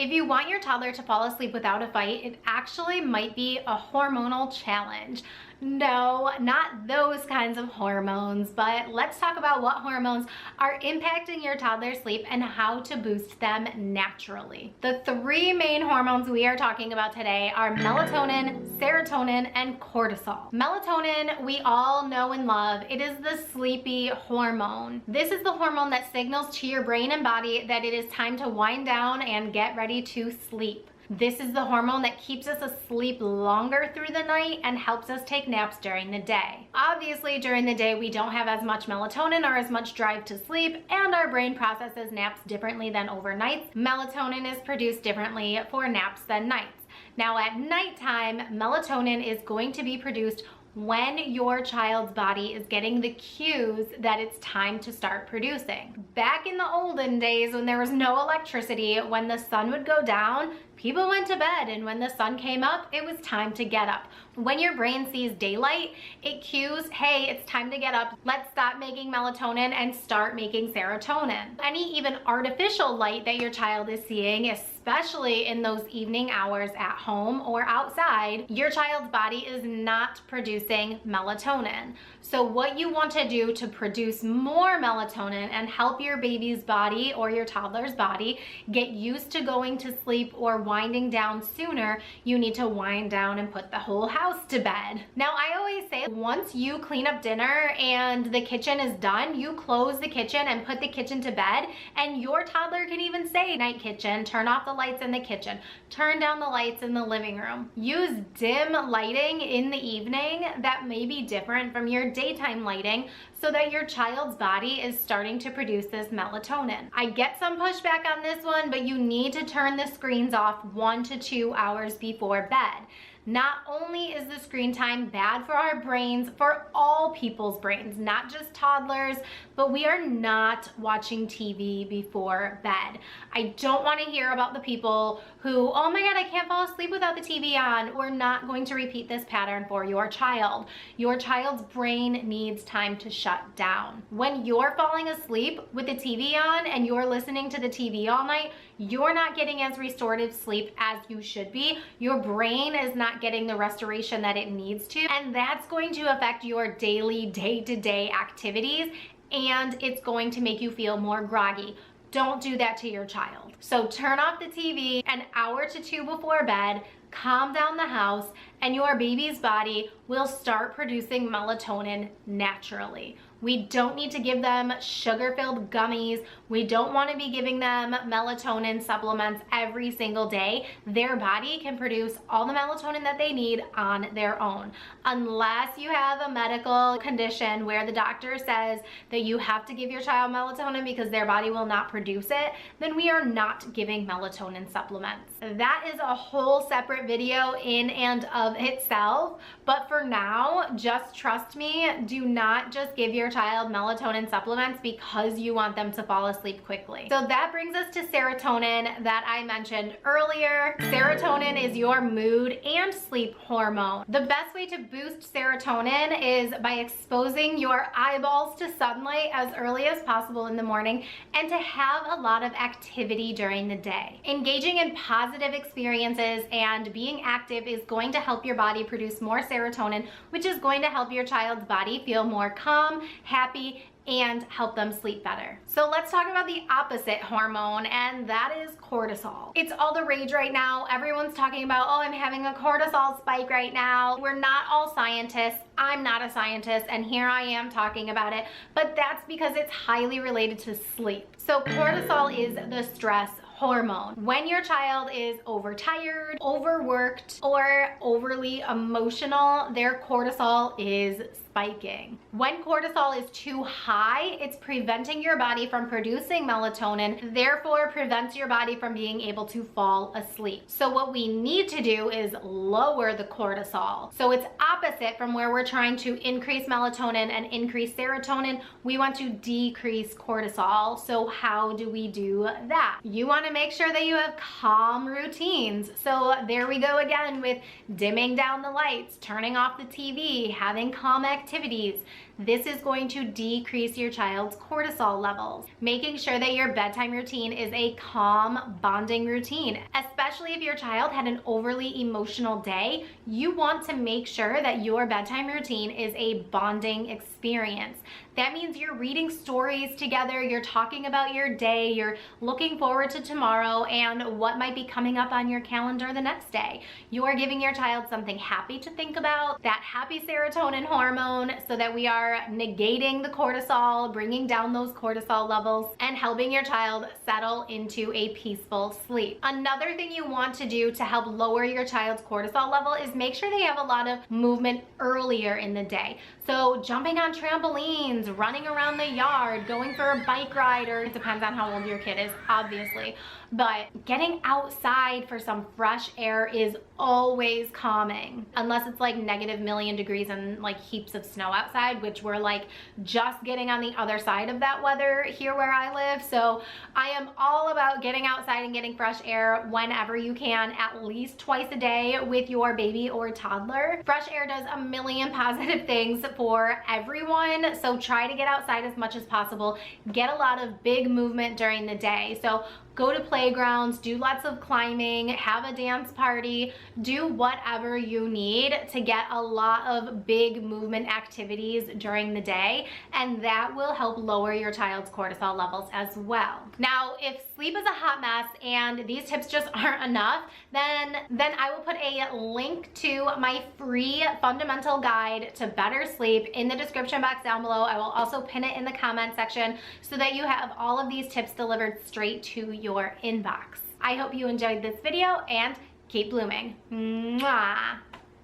If you want your toddler to fall asleep without a fight, it actually might be a hormonal challenge. No, not those kinds of hormones, but let's talk about what hormones are impacting your toddler's sleep and how to boost them naturally. The three main hormones we are talking about today are melatonin, serotonin, and cortisol. Melatonin, we all know and love. It is the sleepy hormone. This is the hormone that signals to your brain and body that it is time to wind down and get ready to sleep. This is the hormone that keeps us asleep longer through the night and helps us take naps during the day. Obviously, during the day, we don't have as much melatonin or as much drive to sleep, and our brain processes naps differently than overnights. Melatonin is produced differently for naps than nights. Now, at nighttime, melatonin is going to be produced when your child's body is getting the cues that it's time to start producing. Back in the olden days when there was no electricity, when the sun would go down, people went to bed, and when the sun came up, it was time to get up. When your brain sees daylight, it cues, hey, it's time to get up. Let's stop making melatonin and start making serotonin. Any even artificial light that your child is seeing, especially in those evening hours at home or outside, your child's body is not producing melatonin. So what you want to do to produce more melatonin and help your baby's body or your toddler's body get used to going to sleep or winding down sooner, you need to wind down and put the whole house to bed. Now, I always say once you clean up dinner and the kitchen is done, you close the kitchen and put the kitchen to bed, and your toddler can even say, night kitchen, turn off the lights in the kitchen, turn down the lights in the living room. Use dim lighting in the evening that may be different from your daytime lighting so that your child's body is starting to produce this melatonin. I get some pushback on this one, but you need to turn the screens off 1 to 2 hours before bed. Not only is the screen time bad for our brains, for all people's brains, not just toddlers, but we are not watching TV before bed. I don't want to hear about the people who, oh my God, I can't fall asleep without the TV on. We're not going to repeat this pattern for your child. Your child's brain needs time to shut down. When you're falling asleep with the TV on and you're listening to the TV all night, you're not getting as restorative sleep as you should be. Your brain is not getting the restoration that it needs to, and that's going to affect your daily, day-to-day activities, and it's going to make you feel more groggy. Don't do that to your child. So turn off the TV an hour to 2 before bed, calm down the house, and your baby's body will start producing melatonin naturally. We don't need to give them sugar-filled gummies. We don't want to be giving them melatonin supplements every single day. Their body can produce all the melatonin that they need on their own. Unless you have a medical condition where the doctor says that you have to give your child melatonin because their body will not produce it, then we are not giving melatonin supplements. That is a whole separate video in and of itself, but for now, just trust me, do not just give your child melatonin supplements because you want them to fall asleep quickly. So that brings us to serotonin that I mentioned earlier. Serotonin is your mood and sleep hormone. The best way to boost serotonin is by exposing your eyeballs to sunlight as early as possible in the morning and to have a lot of activity during the day. Engaging in positive experiences and being active is going to help your body produce more serotonin, which is going to help your child's body feel more calm, happy, and help them sleep better. So let's talk about the opposite hormone, and that is cortisol. It's all the rage right now. Everyone's talking about, oh, I'm having a cortisol spike right now. We're not all scientists. I'm not a scientist, and here I am talking about it, but that's because it's highly related to sleep. So cortisol is the stress hormone. When your child is overtired, overworked, or overly emotional, their cortisol is spiking. When cortisol is too high, it's preventing your body from producing melatonin, therefore prevents your body from being able to fall asleep. So what we need to do is lower the cortisol. So it's opposite from where we're trying to increase melatonin and increase serotonin. We want to decrease cortisol. So how do we do that? You want to make sure that you have calm routines. So there we go again with dimming down the lights, turning off the TV, having calm activities, activities. This is going to decrease your child's cortisol levels. Making sure that your bedtime routine is a calm, bonding routine. Especially if your child had an overly emotional day, you want to make sure that your bedtime routine is a bonding experience. That means you're reading stories together, you're talking about your day, you're looking forward to tomorrow and what might be coming up on your calendar the next day. You're giving your child something happy to think about, that happy serotonin hormone, so that we are negating the cortisol, bringing down those cortisol levels, and helping your child settle into a peaceful sleep. Another thing you want to do to help lower your child's cortisol level is make sure they have a lot of movement earlier in the day. So jumping on trampolines, running around the yard, going for a bike ride, or it depends on how old your kid is, obviously. But getting outside for some fresh air is always calming. Unless it's like -1,000,000 degrees and like heaps of snow outside, which we're like just getting on the other side of that weather here where I live. So I am all about getting outside and getting fresh air whenever you can, at least twice a day with your baby or toddler. Fresh air does a million positive things for everyone. So try to get outside as much as possible. Get a lot of big movement during the day. So go to playgrounds, do lots of climbing, have a dance party, do whatever you need to get a lot of big movement activities during the day, and that will help lower your child's cortisol levels as well. Now, if sleep is a hot mess and these tips just aren't enough, then I will put a link to my free fundamental guide to better sleep in the description box down below. I will also pin it in the comment section so that you have all of these tips delivered straight to your inbox. I hope you enjoyed this video and keep blooming. Mwah.